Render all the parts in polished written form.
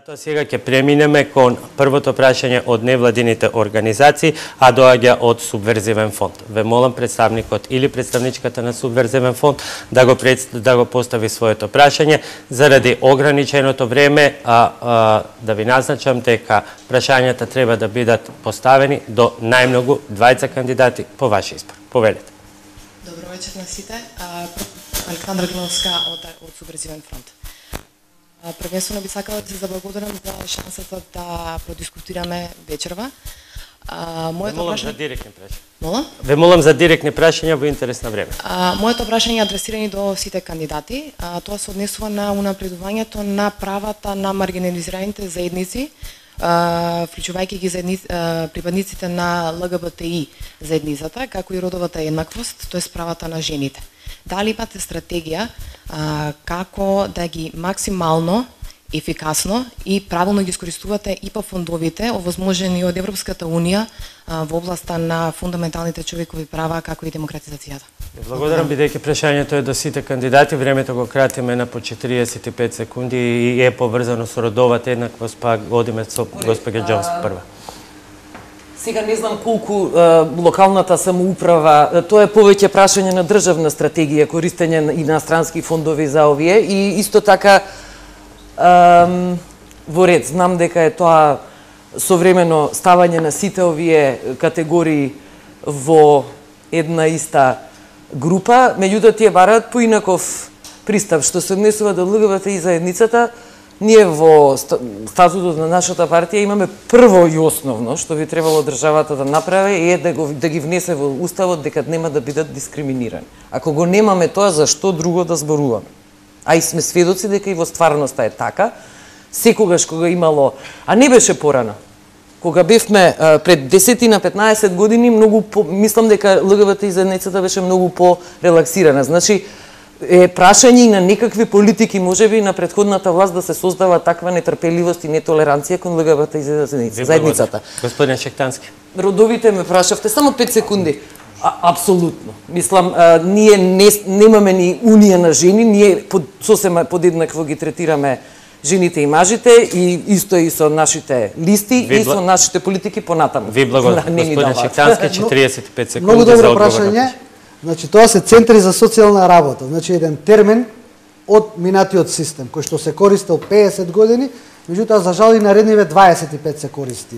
Затоа сега ќе преминеме кон првото прашање од невладините организации, а доаѓа од Субверзивен фонд. Ве молам представникот или представничката на Субверзивен фонд да го постави своето прашање. Заради ограниченото време, да ви назначам дека прашањата треба да бидат поставени до најмногу 20 кандидати по ваш избор. Повелете. Добро вечер на сите. Александра Глиновска од Субверзивен фонд. Првенствено би сакала да се заблагодарам за шансата да продискутираме вечерва. Ве молам за директни прашања. Мола? Ве молам за директни прашања во интерес на време. Моето прашање е адресирани до сите кандидати. Тоа се однесува на унапредувањето на правата на маргинализираните заедници, вклучувајќи ги припадниците на ЛГБТИ заедницата, како и родовата еднаквост, тоест правата на жените. Дали имате стратегија како да ги максимално, ефикасно и правилно ги искористувате ИПА фондовите овозможени од Европската унија во областа на фундаменталните човекови права, како и демократизацијата? Благодарам, бидејќи прашањето е до сите кандидати, времето го кратиме на по 45 секунди и е поврзано со родовата еднаквост, па одиме со госпоѓа Џонс прва. Сега не знам колку локалната самоуправа, тоа е повеќе прашање на државна стратегија, користење и на странски фондови за овие и исто така во ред, знам дека е тоа современо ставање на сите овие категории во една иста група, меѓутоа тие бараат поинаков пристап, што се однесува до ЛГБТ и заедницата. Ние во статутот на нашата партија имаме прво и основно што би требало државата да направи е да ги внесе во уставот дека нема да бидат дискриминирани. Ако го немаме тоа, зашто друго да зборуваме? А и сме сведоци дека и во стварноста е така. Секогаш кога имало, а не беше порано. Кога бевме пред 10 на 15 години, мислам дека ЛГБТ и заедницата беше многу по-релаксирана. Значи, е прашање и на некакви политики, можеби на претходната власт да се создава таква нетрпеливост и нетолеранција кон ЛГБТ и заедницата. Господин Шектански. Родовите ме прашавте, само 5 секунди. Апсолутно. Мислам, ние немаме ни унија на жени, ние сосема подеднакво ги третираме жените и мажите и исто и со нашите листи и со нашите политики понатаму. Ви благодарам, господин Шектански, 45 секунди Многу за добро одговор. прашање. Значи, тоа се центри за социјална работа. Значи, еден термин од минатиот систем, кој што се користел 50 години, меѓутоа, за жал и наредниве 25 се користи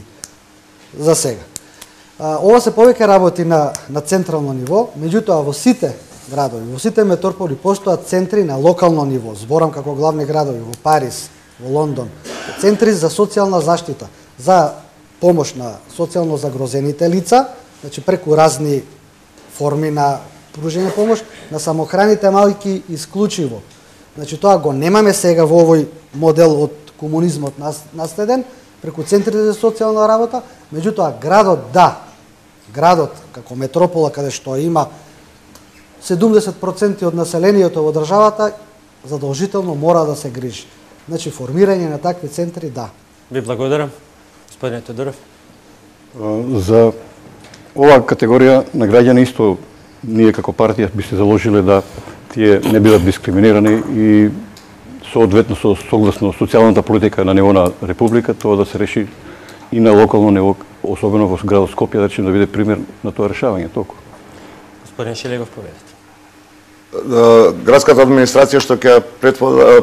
за сега. Ова се повеќе работи на централно ниво, меѓутоа, во сите градови, во сите метрополи постојат центри на локално ниво. Зборам како главни градови во Париз, во Лондон. Центри за социјална заштита, за помош на социјално загрозените лица, значи преку разни форми на пружење помош, на самохраните малки исклучиво. Значи тоа го немаме сега во овој модел од комунизмот наследен, преку центрите за социјална работа, меѓутоа градот како метропола каде што има 70% од населението во државата, задолжително мора да се грижи. Значи формирање на такви центри, да. Ви благодарам. Господин Тодоров. За оваа категорија на граѓани исто ние како партија би се заложиле да тие не бидат дискриминирани и соодветно согласно социјалната политика на ниво на република тоа да се реши и на локално ниво, особено во градот Скопје, да речем да биде пример на тоа решавање толку. Господин Шилегов, поведете. Градската администрација што ќе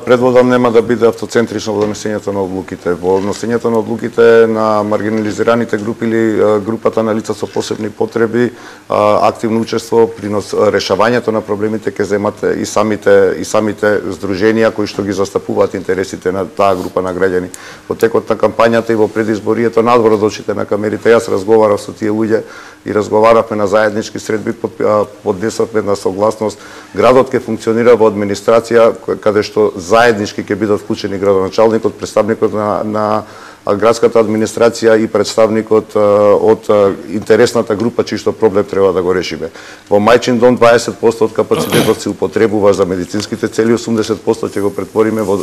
предводам нема да биде автоцентрична во донесењето на одлуките. Во донесењето на одлуките на маргинализираните групи или групата на лица со посебни потреби, активно учество при решавањето на проблемите ќе земат и самите здруженија кои што ги застапуваат интересите на таа група на граѓани. Во текот на кампањата и во предизборието надвор од очите на камерите, јас разговарав со тие луѓе и разговаравме на заеднички средби, поднесовме на согласност. Градот ќе функционира во администрација каде што заеднички ќе бидат вклучени градоначалникот, представникот на градската администрација и представникот од интересната група чиј што проблем треба да го решиме. Во Мајчин дом 20% од капацитетот се употребува за медицинските цели, 80% ќе го претвориме во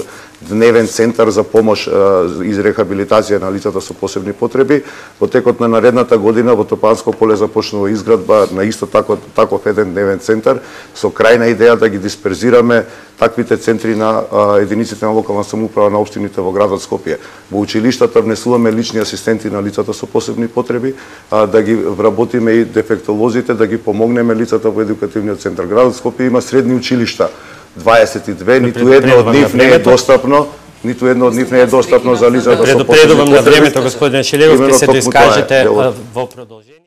дневен центар за помош и рехабилитација на лицата со посебни потреби. Во текот на наредната година во Топанско поле започнува изградба на исто таков еден дневен центар со крајна идеја да ги дисперзираме таквите центри на единиците на локална самоуправа на општините во градот Скопје. Во училиштата внесуваме лични асистенти на лицата со посебни потреби, да ги вработиме и дефектолозите, да ги помогнеме лицата во едукативниот центар. Градот Скопје има средни училишта 22, ниту едно од нив не е достапно. Ниту едно од нив не е достапно за лицата со посебни потреби. Предупредувам на времето, господине Шилегов, ќе се доискажете во продолжение.